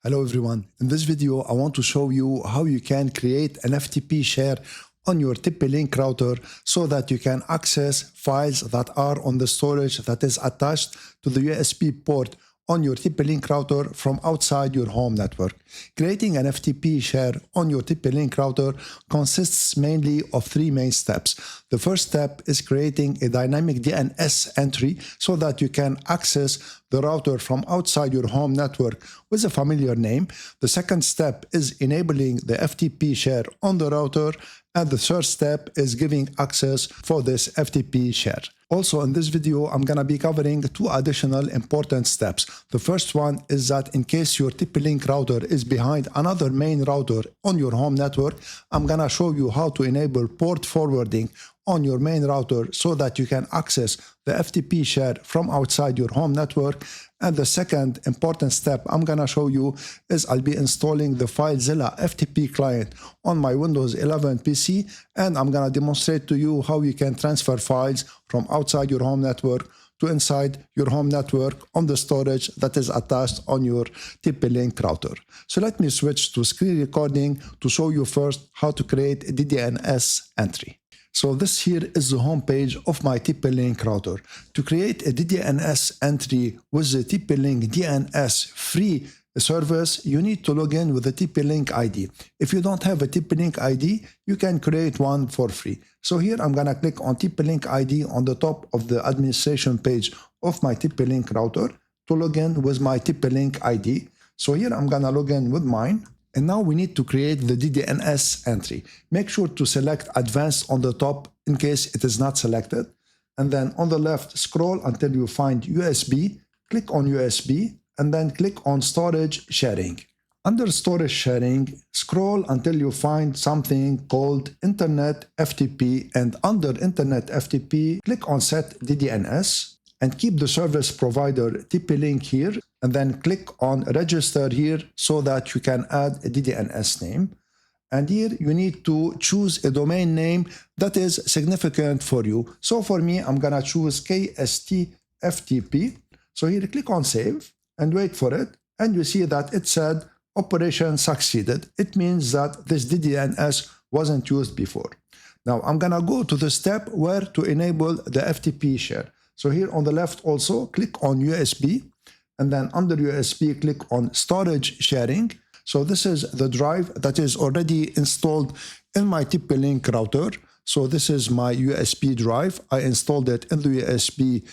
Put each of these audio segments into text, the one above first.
Hello everyone. In this video, I want to show you how you can create an FTP share on your TP-Link router so that you can access files that are on the storage that is attached to the USB port on your TP-Link router from outside your home network. Creating an FTP share on your TP-Link router consists mainly of three main steps. The first step is creating a dynamic DNS entry so that you can access the router from outside your home network with a familiar name. The second step is enabling the FTP share on the router. And the third step is giving access for this FTP share. Also in this video, I'm going to be covering two additional important steps. The first one is that in case your TP-Link router is behind another main router on your home network, I'm going to show you how to enable port forwarding on your main router so that you can access the FTP share from outside your home network. And the second important step I'm going to show you is I'll be installing the FileZilla FTP client on my Windows 11 PC, and I'm going to demonstrate to you how you can transfer files from outside your home network to inside your home network on the storage that is attached on your TP-Link router. So let me switch to screen recording to show you first how to create a DDNS entry. So this here is the home page of my TP-Link router. To create a DDNS entry with the TP-Link DNS free service, you need to log in with the TP-Link ID. If you don't have a TP-Link ID, you can create one for free. So here I'm gonna click on TP-Link ID on the top of the administration page of my TP-Link router to log in with my TP-Link ID. So here I'm gonna log in with mine. And now we need to create the DDNS entry. Make sure to select Advanced on the top in case it is not selected. And then on the left, scroll until you find USB. Click on USB and then click on Storage Sharing. Under Storage Sharing, scroll until you find something called Internet FTP. And under Internet FTP, click on Set DDNS and keep the service provider TP-Link here. And then click on register here so that you can add a DDNS name. And here you need to choose a domain name that is significant for you. So for me, I'm gonna choose KST FTP. So here click on save and wait for it. And you see that it said operation succeeded. It means that this DDNS wasn't used before. Now I'm gonna go to the step where to enable the FTP share. So here on the left also click on USB. And then under USB, click on Storage Sharing. So this is the drive that is already installed in my TP-Link router. So this is my USB drive. I installed it in the USB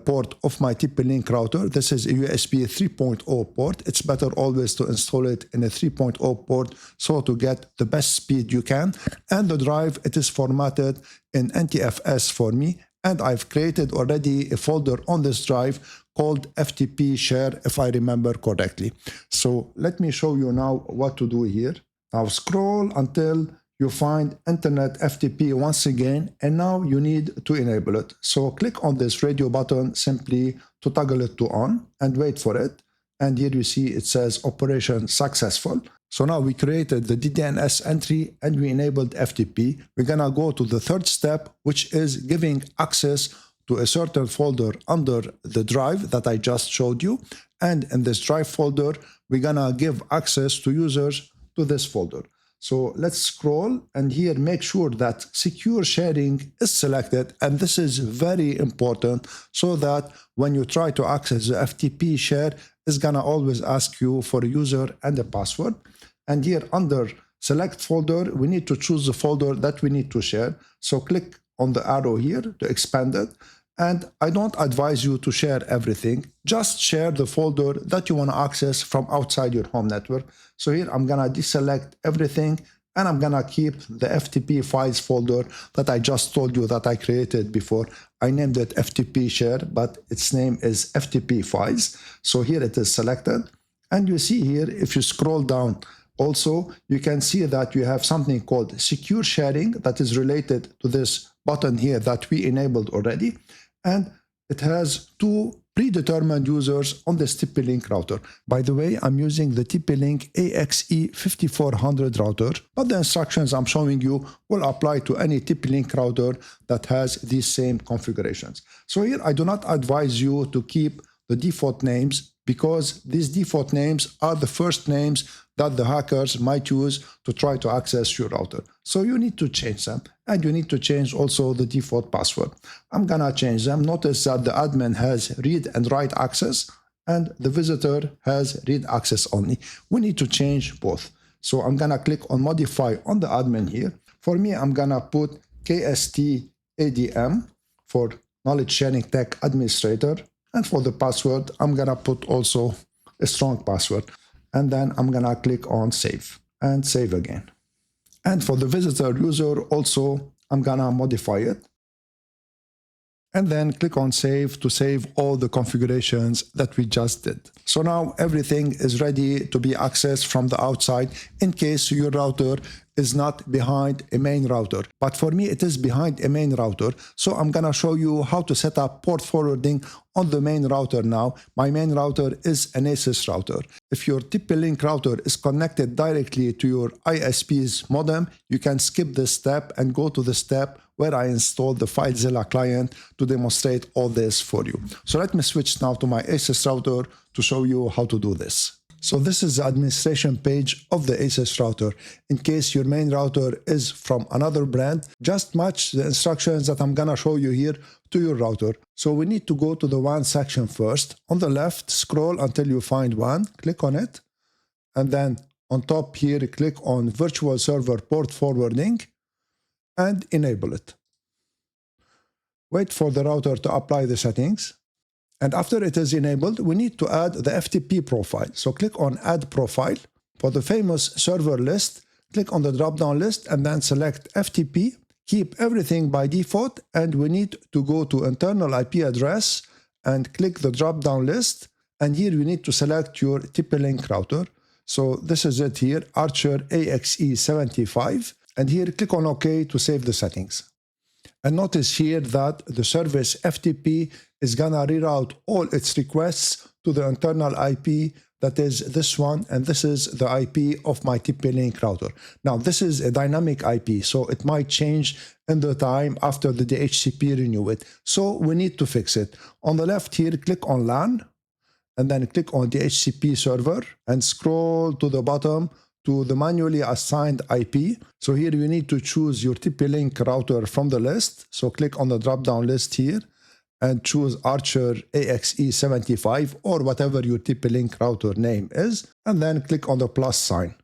port of my TP-Link router. This is a USB 3.0 port. It's better always to install it in a 3.0 port so to get the best speed you can. And the drive, it is formatted in NTFS for me. And I've created already a folder on this drive called FTP share, if I remember correctly. So let me show you now what to do here. Now scroll until you find Internet FTP once again, and now you need to enable it. So click on this radio button simply to toggle it to on and wait for it. And here you see it says operation successful. So now we created the DDNS entry and we enabled FTP. We're gonna go to the third step, which is giving access to a certain folder under the drive that I just showed you. And in this drive folder, we're gonna give access to users to this folder. So let's scroll and here make sure that secure sharing is selected. And this is very important so that when you try to access the FTP share, it's gonna always ask you for a user and a password. And here under select folder, we need to choose the folder that we need to share. So click on the arrow here to expand it. And I don't advise you to share everything. Just share the folder that you want to access from outside your home network. So here I'm going to deselect everything and I'm going to keep the FTP files folder that I just told you that I created before. I named it FTP share, but its name is FTP files. So here it is selected. And you see here, if you scroll down, also, you can see that you have something called secure sharing that is related to this button here that we enabled already. And it has two predetermined users on this TP-Link router. By the way, I'm using the TP-Link AXE5400 router, but the instructions I'm showing you will apply to any TP-Link router that has these same configurations. So here, I do not advise you to keep the default names, because these default names are the first names that the hackers might use to try to access your router. So you need to change them, and you need to change also the default password. I'm gonna change them. Notice that the admin has read and write access, and the visitor has read access only. We need to change both. So I'm gonna click on modify on the admin here. For me, I'm gonna put KSTADM for Knowledge Sharing Tech Administrator. And for the password, I'm gonna put also a strong password. And then I'm gonna click on save and save again. And for the visitor user also, I'm gonna modify it. And then click on save to save all the configurations that we just did. So now everything is ready to be accessed from the outside in case your router is not behind a main router. But for me, it is behind a main router. So I'm gonna show you how to set up port forwarding on the main router now. My main router is an ASUS router. If your TP-Link router is connected directly to your ISP's modem, you can skip this step and go to the step where I installed the FileZilla client to demonstrate all this for you. So let me switch now to my ASUS router to show you how to do this. So this is the administration page of the ASUS router. In case your main router is from another brand, just match the instructions that I'm gonna show you here to your router. So we need to go to the WAN section first. On the left, scroll until you find WAN, click on it. And then on top here, click on Virtual Server Port Forwarding and enable it. Wait for the router to apply the settings. And after it is enabled, we need to add the FTP profile. So click on Add Profile. For the famous server list, click on the drop-down list and then select FTP. Keep everything by default, and we need to go to internal IP address and click the drop-down list. And here you need to select your TP-Link router. So this is it here, Archer AXE75. And here click on OK to save the settings. And notice here that the service FTP is gonna reroute all its requests to the internal IP, that is this one, and this is the IP of my TP-Link router. Now this is a dynamic IP, so it might change in the time after the DHCP renew it. So we need to fix it. On the left here, click on LAN, and then click on DHCP server, and scroll to the bottom to the manually assigned IP. So here you need to choose your TP-Link router from the list. So click on the drop-down list here and choose Archer AXE75 or whatever your TP-Link router name is, and then click on the plus sign.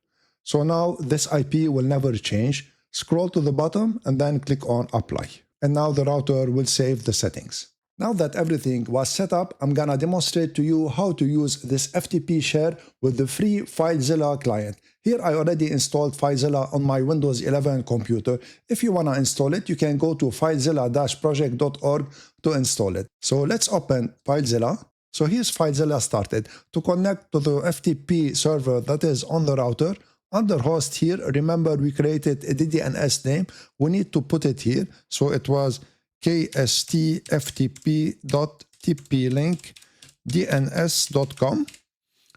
So now this IP will never change. Scroll to the bottom and then click on apply. And now the router will save the settings. Now that everything was set up, I'm gonna demonstrate to you how to use this FTP share with the free FileZilla client. Here I already installed FileZilla on my Windows 11 computer. If you wanna install it, you can go to filezilla-project.org to install it. So let's open FileZilla. So here's FileZilla started. To connect to the FTP server that is on the router, under host here, remember we created a DDNS name. We need to put it here. So it was kstftp.tplink.dns.com.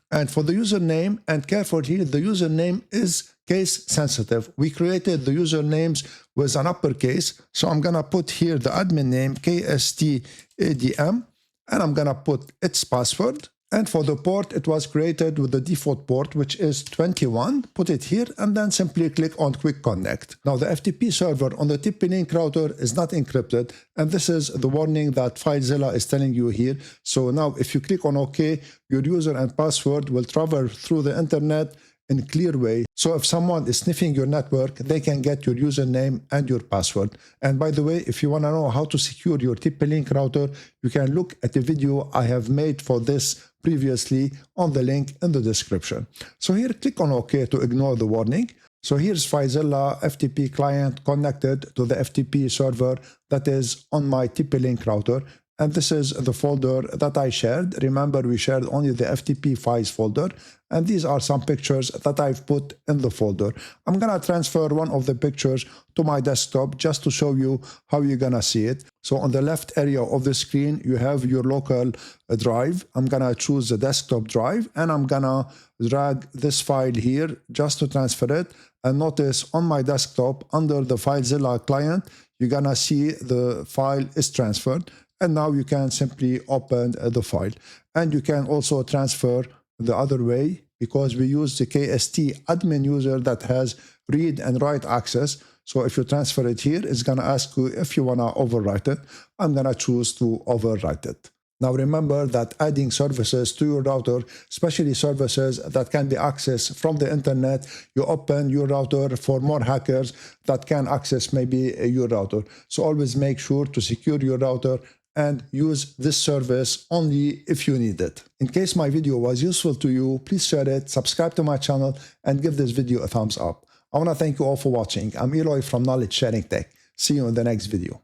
And for the username, and careful here, the username is case sensitive. We created the usernames with an uppercase. So I'm gonna put here the admin name, KSTADM, and I'm gonna put its password. And for the port, it was created with the default port, which is 21. Put it here and then simply click on Quick Connect. Now the FTP server on the TP-Link router is not encrypted, and this is the warning that FileZilla is telling you here. So now if you click on OK, your user and password will travel through the internet in a clear way. So if someone is sniffing your network, they can get your username and your password. And by the way, if you want to know how to secure your TP-Link router, you can look at the video I have made for this previously on the link in the description. So here, click on OK to ignore the warning. So here's FileZilla FTP client connected to the FTP server that is on my TP-Link router. And this is the folder that I shared. Remember, we shared only the FTP files folder. And these are some pictures that I've put in the folder. I'm gonna transfer one of the pictures to my desktop just to show you how you're gonna see it. So on the left area of the screen, you have your local drive. I'm gonna choose the desktop drive and I'm gonna drag this file here just to transfer it. And notice on my desktop under the FileZilla client, you're gonna see the file is transferred. And now you can simply open the file. And you can also transfer the other way, because we use the KST admin user that has read and write access. So if you transfer it here, it's going to ask you if you want to overwrite it. I'm going to choose to overwrite it. Now remember that adding services to your router, especially services that can be accessed from the internet, you open your router for more hackers that can access maybe your router. So always make sure to secure your router and use this service only if you need it. In case my video was useful to you, please share it, subscribe to my channel, and give this video a thumbs up. I want to thank you all for watching. I'm Eloy from Knowledge Sharing Tech. See you in the next video.